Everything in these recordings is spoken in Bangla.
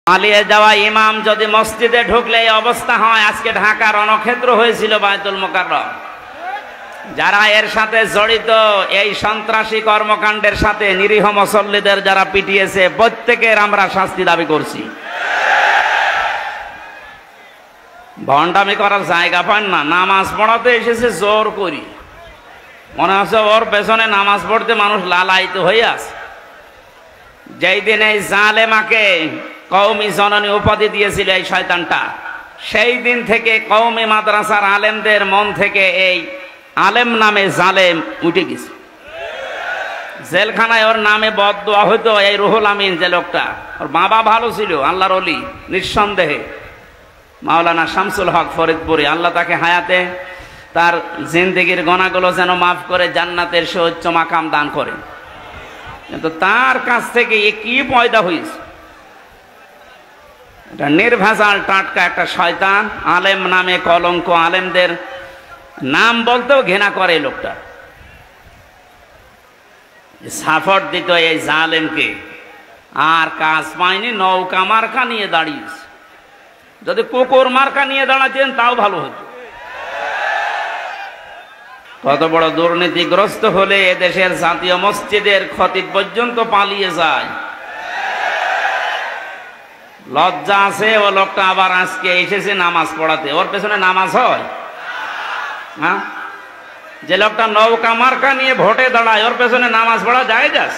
পালিয়ে যাওয়া ইমাম যদি মসজিদে ঢুকলে এই অবস্থা হয়। আজকে ঢাকা রণক্ষেত্র হয়েছিল বায়তুল মুকাররম। যারা এর সাথে জড়িত, এই সন্ত্রাসী কর্মকাণ্ডের সাথে নিরীহ মুসল্লিদের যারা পিটিয়েছে, প্রত্যেকের আমরা শাস্তি দাবি করছি। ভণ্ডামি করার জায়গা পান না। নামাজ পড়াতে এসেছে জোর করি, মনে হচ্ছে ওর পেছনে নামাজ পড়তে মানুষ লালায়িত হয়ে আছে। যেই দিন এই জালেমাকে কওমি জননী উপাধি দিয়েছিল এই শয়তানটা, সেই দিন থেকে কওমি মাদ্রাসার আলেমদের মন থেকে এই আলেম নামে জালেম উঠে গেছে। জেলখানায় ওর নামে বদদোয়া হইতো। এই রুহুল আমিন যে লোকটা, ওর বাবা ভালো ছিল, আল্লাহর ওলি নিঃসন্দেহে, মাওলানা শামসুল হক ফরিদপুরি। আল্লাহ তাকে হায়াতে তার জিন্দেগির গোনাগুলো যেন মাফ করে জান্নাতের সুউচ্চ মাকাম দান করে। কিন্তু তার কাছ থেকে এ কি পয়দা হয়েছে? এটা নির্ভেজাল টাটকা একটা শয়তান, আলেম নামে কলঙ্ক। আলেমদের নাম বলতেও ঘৃণা করে লোকটা। সাপোর্ট দিত এই জালেমকে, আর কাজ পায়নি, নৌকা মার্কা নিয়ে দাঁড়িয়েছে। যদি কুকুর মার্কা নিয়ে দাঁড়াতেন তাও ভালো হতো। কত বড় দুর্নীতিগ্রস্ত হলে এদেশের জাতীয় মসজিদের খতিব পর্যন্ত পালিয়ে যায়। লজ্জা আছে ও লোকটা আবার আজকে এসেছে নামাজ পড়াতে। ওর পেছনে নামাজ হয়? হ্যাঁ, যে লোকটা নৌকা মার্কা নিয়ে ভোটে দাঁড়ায়, ওর পেছনে নামাজ পড়া যায়? যাস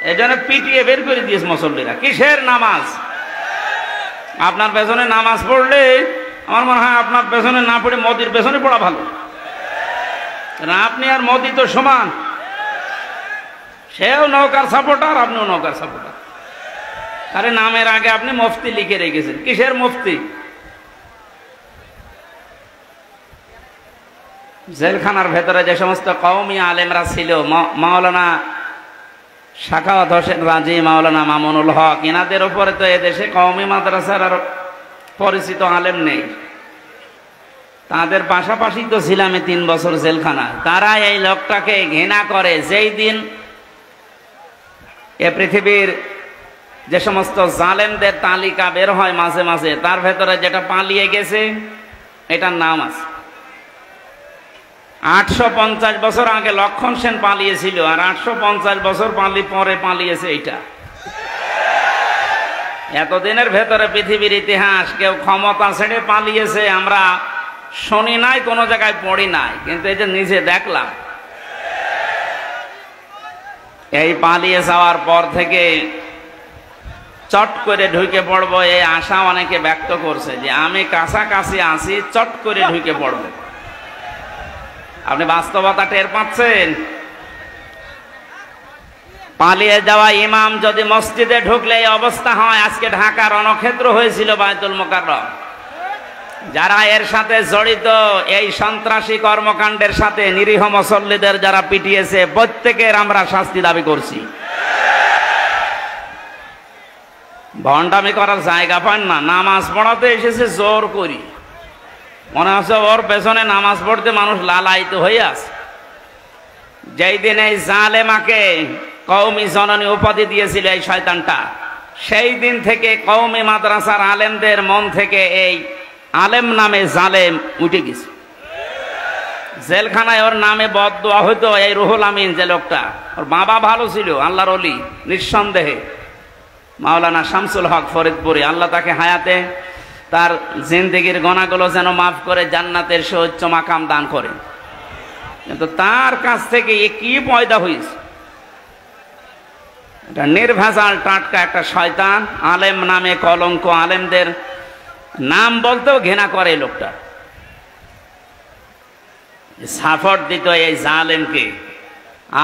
এই জন্য পিটিয়ে বের করে দিয়েছে মুসল্লিরা। কিসের নামাজ? আপনার পেছনে নামাজ পড়লে আমার মনে হয় আপনার পেছনে না পড়ে মোদির পেছনে পড়া ভালো। আপনি আর মোদি তো সমান, সেও নৌকার সাপোর্টার, আপনিও নৌকার সাপোর্টার। আরে নামের আগে আপনি মুফতি লিখে রেখেছেন। কিসের মুফতি? জেলখানার ভেতরে যে সমস্ত কওমি আলেমরা ছিল, মাওলানা শাখাওয়াত হোসেন রাজি, মাওলানা মামুনুল হক, এনাদের উপরে তো এদেশে কওমি মাদ্রাসার আর পরিচিত আলেম নেই। তাদের পাশাপাশি তো ছিলাম 3 বছর জেলখানায়। তারা এই লোকটাকে ঘৃণা করে। যেই দিন এ পৃথিবীর যে সমস্ত জালেমদের তালিকা বের হয় মাঝে মাঝে, তার ভেতরে যেটা পালিয়ে গেছে এটার নাম আছে। 850 বছর আগে লক্ষণ সেন পালিয়েছিল, আর 850 বছর পরে পালিয়েছে এইটা। এতদিনের ভেতরে পৃথিবীর ইতিহাস কেউ ক্ষমতা ছেড়ে পালিয়েছে আমরা শুনি নাই, কোনো জায়গায় পড়ি নাই, কিন্তু এই যে নিজে দেখলাম। এই পালিয়ে যাওয়ার পর থেকে চট করে ঢুকে পড়বো এই আশা অনেকে ব্যক্ত করছে যে আমি কাছাকাছি আছি, চট করে ঢুকে পড়বো। আপনি বাস্তবতা টের পাচ্ছেন? পালিয়ে যাওয়া ইমাম যদি মসজিদে ঢুকলে এই অবস্থা হয়। আজকে ঢাকা রণক্ষেত্র হয়েছিল বায়তুল মুকাররম। যারা এর সাথে জড়িত, এই সন্ত্রাসী কর্মকাণ্ডের সাথে নিরীহ মুসল্লিদের যারা পিটিয়েছে, প্রত্যেকের আমরা শাস্তি দাবি করছি। ভণ্ডামি করার জায়গা পান না। নামাজ পড়াতে এসেছে জোর করি, মনে হচ্ছে ওর পেছনে নামাজ পড়তে মানুষ লালায়িত হয়ে আছে। যেই দিন এই জালেমাকে কওমি জননী উপাধি দিয়েছিল এই শয়তানটা, সেই দিন থেকে কওমি মাদ্রাসার আলেমদের মন থেকে এই আলেম নামে জালেম উঠে গেছে। জেলখানায় ওর নামে বদদোয়া হইতো। এই রুহুল আমিন যে লোকটা, ওর বাবা ভালো ছিল, আল্লাহর ওলি নিঃসন্দেহে, মাওলানা শামসুল হক ফরিদপুরি। আল্লাহ তাকে হায়াতে তার জিন্দেগির গোনাগুলো যেন মাফ করে জান্নাতের সুউচ্চ মাকাম দান করে। কিন্তু তার কাছ থেকে এ কি পয়দা হয়েছে? এটা নির্ভেজাল টাটকা একটা শয়তান, আলেম নামে কলঙ্ক। আলেমদের নাম বলতেও ঘৃণা করে লোকটা। সাপোর্ট দিত এই জালেমকে,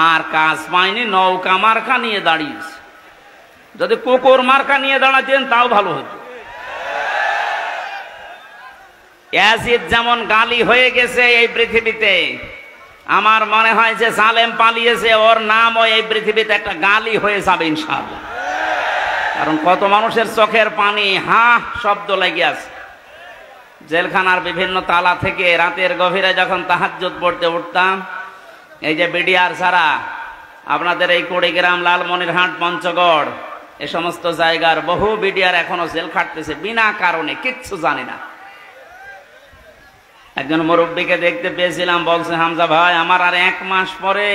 আর কাজ পায়নি, নৌকা মার্কা নিয়ে দাঁড়িয়েছে। যদি কুকুর মার্কা নিয়ে দাঁড়াতেন তাও ভালো হতো। ইয়াজিদ যেমন গালি হয়ে গেছে এই পৃথিবীতে, আমার মনে হয় যে জালেম পালিয়েছে, ওর নামও এই পৃথিবীতে একটা গালি হয়ে যাবে ইনশাআল্লাহ। কারণ কত মানুষের চোখের পানি শব্দ লেগে আছে। জেলখানার বিভিন্ন তালা থেকে রাতের গভীরে যখন তাহাজ্জুদ পড়তে উঠতাম, এই যে বিডিআর ছাড়া আপনাদের এই কুড়িগ্রাম, লালমনিরহাট, পঞ্চগড় এ সমস্ত জায়গার বহু বিডিআর এখনো জেল খাটতেছে বিনা কারণে, কিচ্ছু জানি না। একজন মুরব্বীকে দেখতে পেয়েছিলাম, বলছে হামজা ভাই আমার আর 1 মাস পরে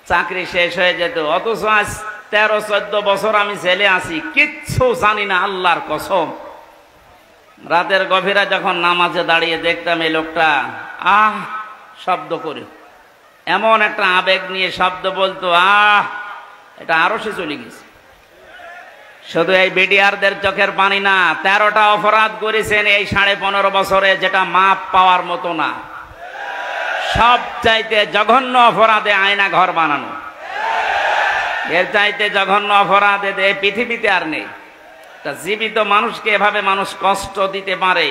চাকরি শেষ হয়ে যেত, অথচ আজ 13-14 বছর আমি জেলে আছি, কিচ্ছু জানি না, আল্লাহর কসম। রাতের গভীরা যখন নামাজে দাঁড়িয়ে দেখতাম এই লোকটা আহ শব্দ করে, এমন একটা আবেগ নিয়ে শব্দ বলতো, এটা আরো সে চলে গেছে। শুধু এই বিডিআরদের চোখের পানি না, 13টা অপরাধ করেছেন এই 15.5 বছরে, যেটা মাপ পাওয়ার মতো না। সব চাইতে জঘন্য অপরাধে আয়না ঘর বানানো, এর চাইতে জঘন্য অপরাধ পৃথিবীতে আর নেই। তা জীবিত মানুষকে এভাবে মানুষ কষ্ট দিতে পারে,